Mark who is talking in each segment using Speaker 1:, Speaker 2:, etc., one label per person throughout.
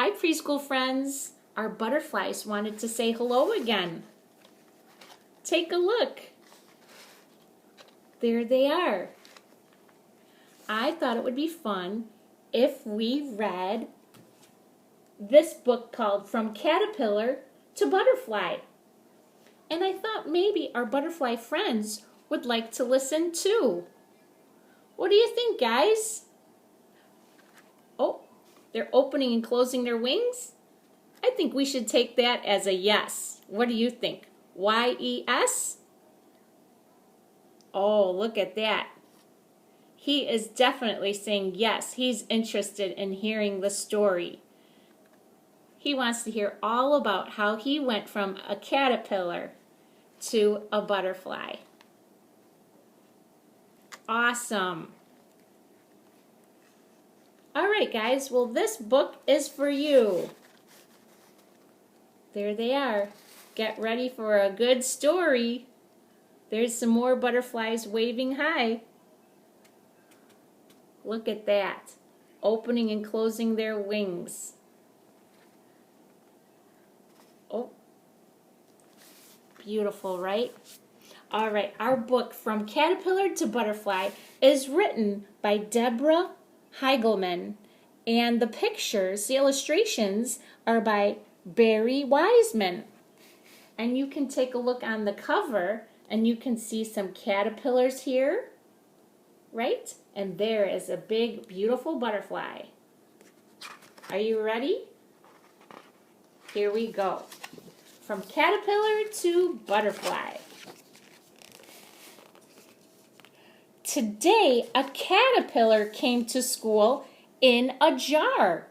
Speaker 1: Hi, preschool friends. Our butterflies wanted to say hello again. Take a look. There they are. I thought it would be fun if we read this book called From Caterpillar to Butterfly. And I thought maybe our butterfly friends would like to listen too. What do you think, guys? Oh, they're opening and closing their wings? I think we should take that as a yes. What do you think? Y-E-S? Oh, look at that. He is definitely saying yes. He's interested in hearing the story. He wants to hear all about how he went from a caterpillar to a butterfly. Awesome. All right, guys. Well, this book is for you. There they are. Get ready for a good story. There's some more butterflies waving hi. Look at that. Opening and closing their wings. Oh, beautiful, right? All right, our book From Caterpillar to Butterfly is written by Deborah Heigelman, and the pictures, the illustrations, are by Barry Wiseman. And you can take a look on the cover, and you can see some caterpillars here, right? And there is a big, beautiful butterfly. Are you ready? Here we go. From caterpillar to butterfly. Today, a caterpillar came to school in a jar.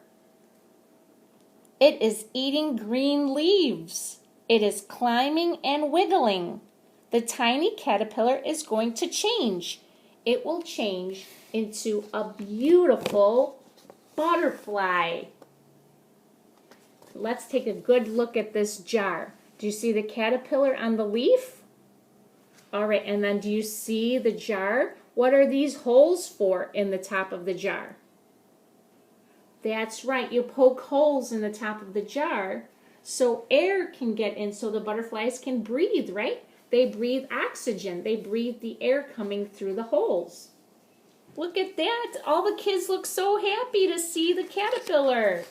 Speaker 1: It is eating green leaves. It is climbing and wiggling. The tiny caterpillar is going to change. It will change into a beautiful butterfly. Let's take a good look at this jar. Do you see the caterpillar on the leaf? All right, and then do you see the jar? What are these holes for in the top of the jar? That's right, you poke holes in the top of the jar so air can get in, so the butterflies can breathe, right? They breathe oxygen. They breathe the air coming through the holes. Look at that. All the kids look so happy to see the caterpillar.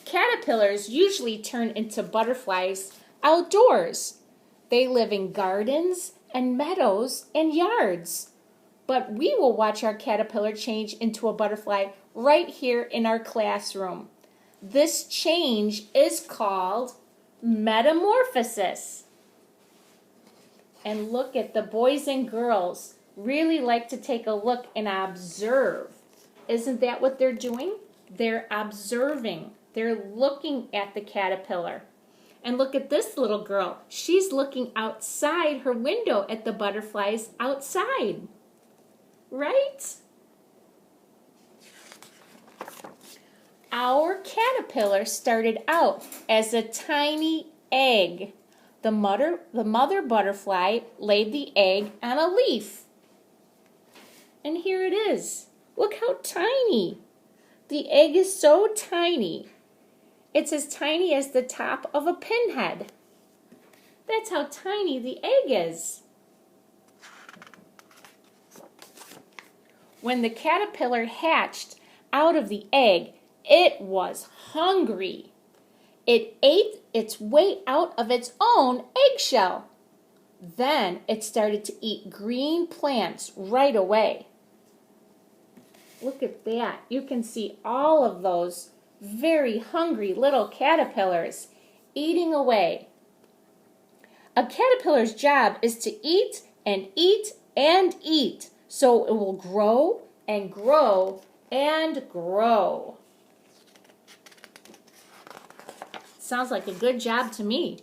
Speaker 1: Caterpillars usually turn into butterflies outdoors. They live in gardens and meadows and yards. But we will watch our caterpillar change into a butterfly right here in our classroom. This change is called metamorphosis. And look at the boys and girls really like to take a look and observe. Isn't that what they're doing? They're observing. They're looking at the caterpillar. And look at this little girl. She's looking outside her window at the butterflies outside. Right? Our caterpillar started out as a tiny egg. The mother butterfly laid the egg on a leaf. And here it is. Look how tiny. The egg is so tiny. It's as tiny as the top of a pinhead. That's how tiny the egg is. When the caterpillar hatched out of the egg, it was hungry. It ate its way out of its own eggshell. Then it started to eat green plants right away. Look at that. You can see all of those very hungry little caterpillars eating away. A caterpillar's job is to eat and eat and eat, so it will grow and grow and grow. Sounds like a good job to me.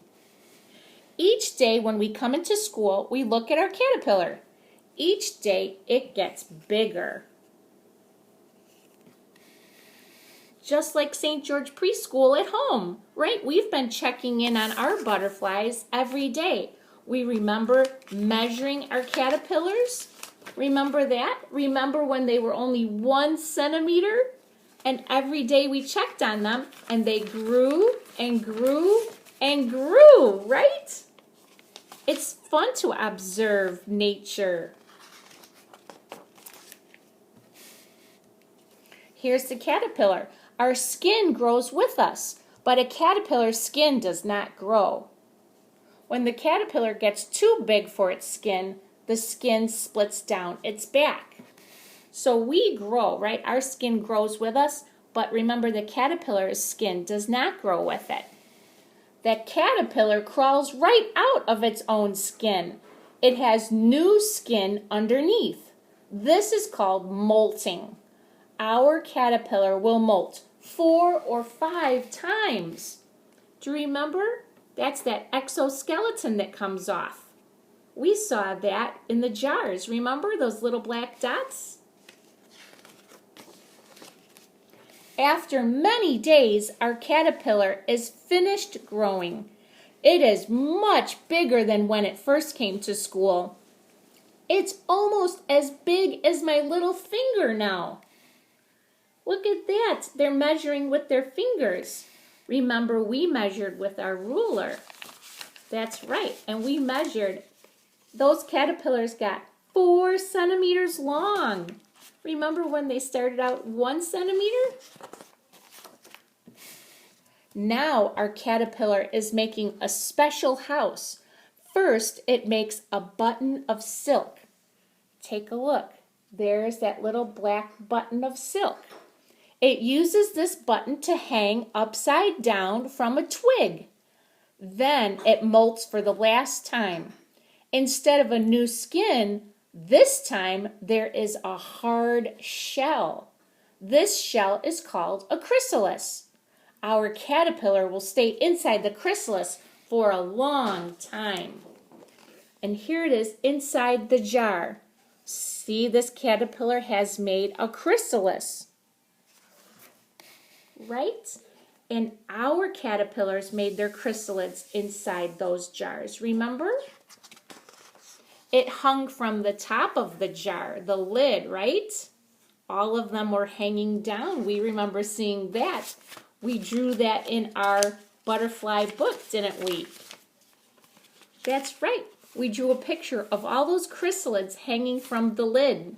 Speaker 1: Each day when we come into school, we look at our caterpillar. Each day it gets bigger. Just like St. George Preschool at home, right? We've been checking in on our butterflies every day. We remember measuring our caterpillars. Remember that? Remember when they were only 1 centimeter? And every day we checked on them, and they grew and grew and grew, right? It's fun to observe nature. Here's the caterpillar. Our skin grows with us, but a caterpillar's skin does not grow. When the caterpillar gets too big for its skin, the skin splits down its back. So we grow, right? Our skin grows with us, but remember the caterpillar's skin does not grow with it. That caterpillar crawls right out of its own skin. It has new skin underneath. This is called molting. Our caterpillar will molt 4 or 5 times. Do you remember? That's that exoskeleton that comes off. We saw that in the jars. Remember those little black dots? After many days, our caterpillar is finished growing. It is much bigger than when it first came to school. It's almost as big as my little finger now. Look at that. They're measuring with their fingers. Remember, we measured with our ruler. That's right. And we measured. Those caterpillars got 4 centimeters long. Remember when they started out 1 centimeter? Now our caterpillar is making a special house. First, it makes a button of silk. Take a look. There's that little black button of silk. It uses this button to hang upside down from a twig. Then it molts for the last time. Instead of a new skin, this time there is a hard shell. This shell is called a chrysalis. Our caterpillar will stay inside the chrysalis for a long time. And here it is inside the jar. See, this caterpillar has made a chrysalis. Right? And our caterpillars made their chrysalids inside those jars. Remember? It hung from the top of the jar, the lid, right? All of them were hanging down. We remember seeing that. We drew that in our butterfly book, didn't we? That's right. We drew a picture of all those chrysalids hanging from the lid.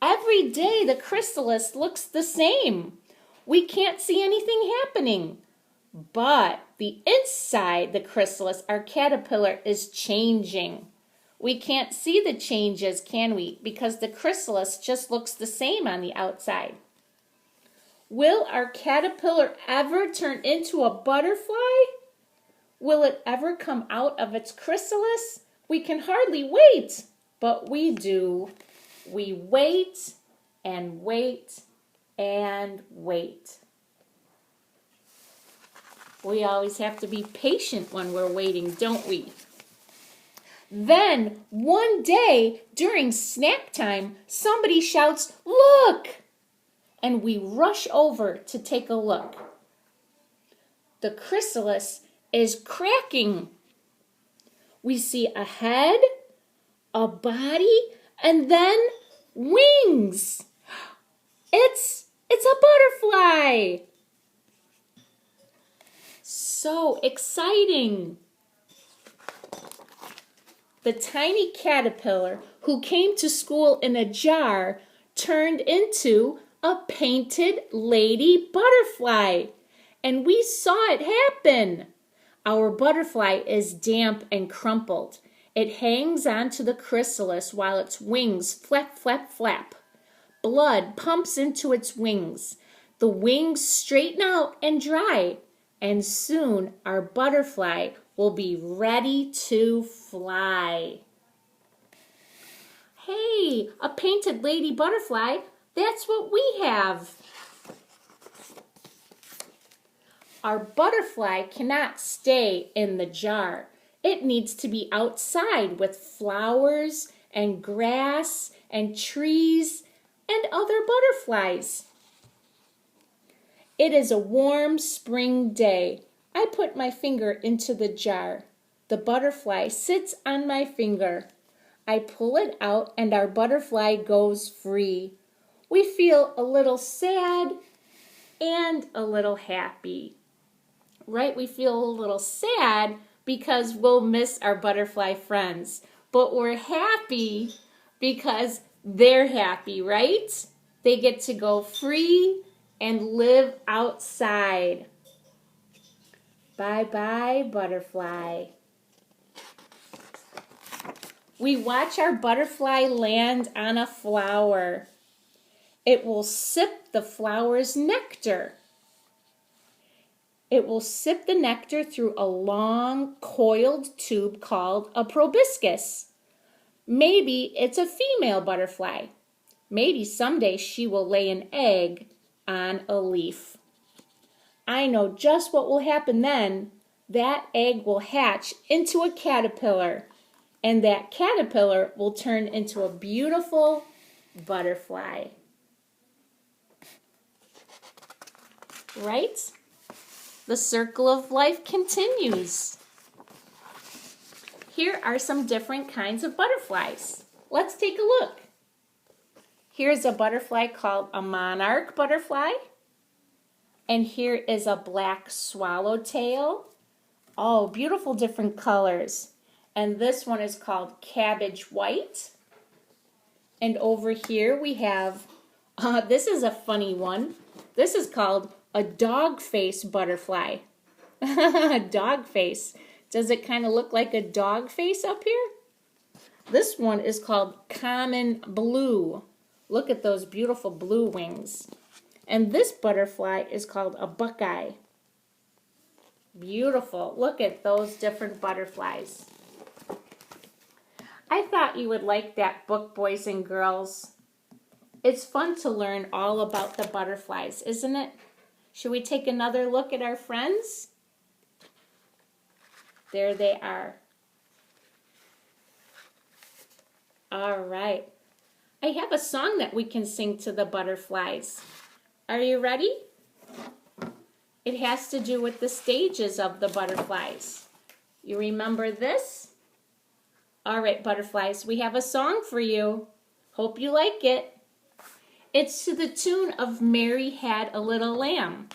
Speaker 1: Every day the chrysalis looks the same. We can't see anything happening. But the inside the chrysalis, our caterpillar, is changing. We can't see the changes, can we? Because the chrysalis just looks the same on the outside. Will our caterpillar ever turn into a butterfly? Will it ever come out of its chrysalis? We can hardly wait, but we do. We wait and wait and wait. We always have to be patient when we're waiting, don't we? Then, one day, during snack time, somebody shouts, "Look!" And we rush over to take a look. The chrysalis is cracking. We see a head, a body, and then wings. It's a butterfly. So exciting. The tiny caterpillar who came to school in a jar turned into a painted lady butterfly. And we saw it happen. Our butterfly is damp and crumpled. It hangs onto the chrysalis while its wings flap, flap, flap. Blood pumps into its wings. The wings straighten out and dry. And soon our butterfly will be ready to fly. Hey, a painted lady butterfly, that's what we have. Our butterfly cannot stay in the jar. It needs to be outside with flowers and grass and trees and other butterflies. It is a warm spring day. I put my finger into the jar. The butterfly sits on my finger. I pull it out and our butterfly goes free. we feel a little sad and a little happy, right? We feel a little sad because we'll miss our butterfly friends, but we're happy because they're happy, right? They get to go free and live outside. Bye-bye, butterfly. We watch our butterfly land on a flower. It will sip the flower's nectar. It will sip the nectar through a long, coiled tube called a proboscis. Maybe it's a female butterfly. Maybe someday she will lay an egg on a leaf. I know just what will happen then. That egg will hatch into a caterpillar, and that caterpillar will turn into a beautiful butterfly. Right? The circle of life continues. Here are some different kinds of butterflies. Let's take a look. Here's a butterfly called a monarch butterfly. And here is a black swallowtail. Oh, beautiful different colors. And this one is called cabbage white. And over here we have, this is a funny one. This is called a dog face butterfly. Dog face. Does it kind of look like a dog face up here? This one is called common blue. Look at those beautiful blue wings. And this butterfly is called a buckeye. Beautiful. Look at those different butterflies. I thought you would like that book, boys and girls. It's fun to learn all about the butterflies, isn't it? Should we take another look at our friends? There they are. All right. I have a song that we can sing to the butterflies. Are you ready? It has to do with the stages of the butterflies. You remember this? All right, butterflies, we have a song for you. Hope you like it. It's to the tune of Mary Had a Little Lamb.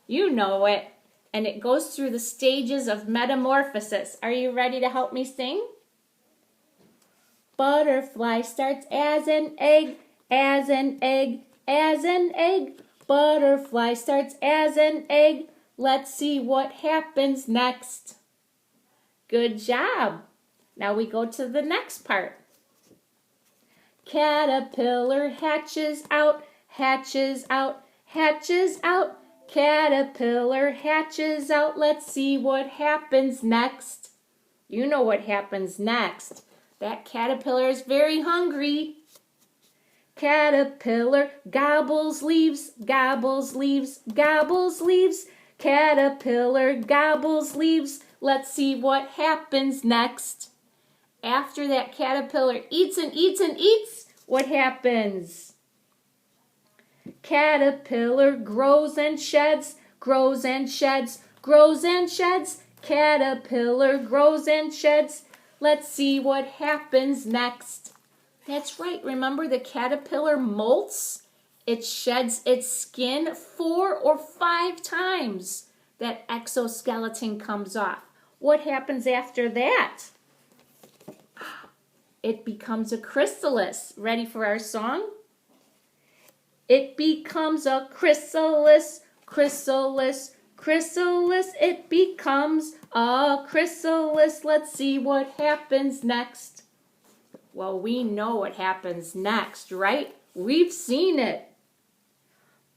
Speaker 1: You know it. And it goes through the stages of metamorphosis. Are you ready to help me sing? Butterfly starts as an egg, as an egg, as an egg. Butterfly starts as an egg. Let's see what happens next. Good job. Now we go to the next part. Caterpillar hatches out, hatches out, hatches out. Caterpillar hatches out. Let's see what happens next. You know what happens next. That caterpillar is very hungry. Caterpillar gobbles leaves, gobbles leaves, gobbles leaves. Caterpillar gobbles leaves. Let's see what happens next. After that caterpillar eats and eats and eats, what happens? Caterpillar grows and sheds, grows and sheds, grows and sheds. Caterpillar grows and sheds. Let's see what happens next. That's right. Remember, the caterpillar molts? It sheds its skin 4 or 5 times. That exoskeleton comes off. What happens after that? It becomes a chrysalis. Ready for our song? It becomes a chrysalis, chrysalis, chrysalis. It becomes a chrysalis. Let's see what happens next. Well, we know what happens next, right? We've seen it.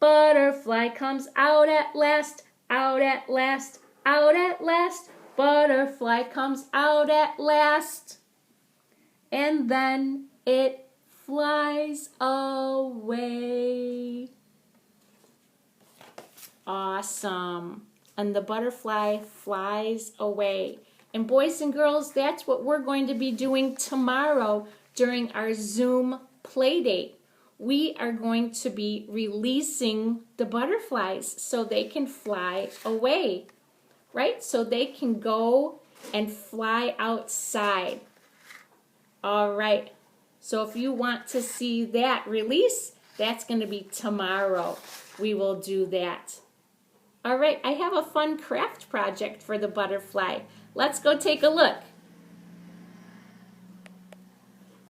Speaker 1: Butterfly comes out at last, out at last, out at last. Butterfly comes out at last. And then it flies away. Awesome. And the butterfly flies away. And boys and girls, that's what we're going to be doing tomorrow during our Zoom play date. We are going to be releasing the butterflies so they can fly away, right? So they can go and fly outside. All right, so if you want to see that release, that's going to be tomorrow. We will do that. All right, I have a fun craft project for the butterfly. Let's go take a look.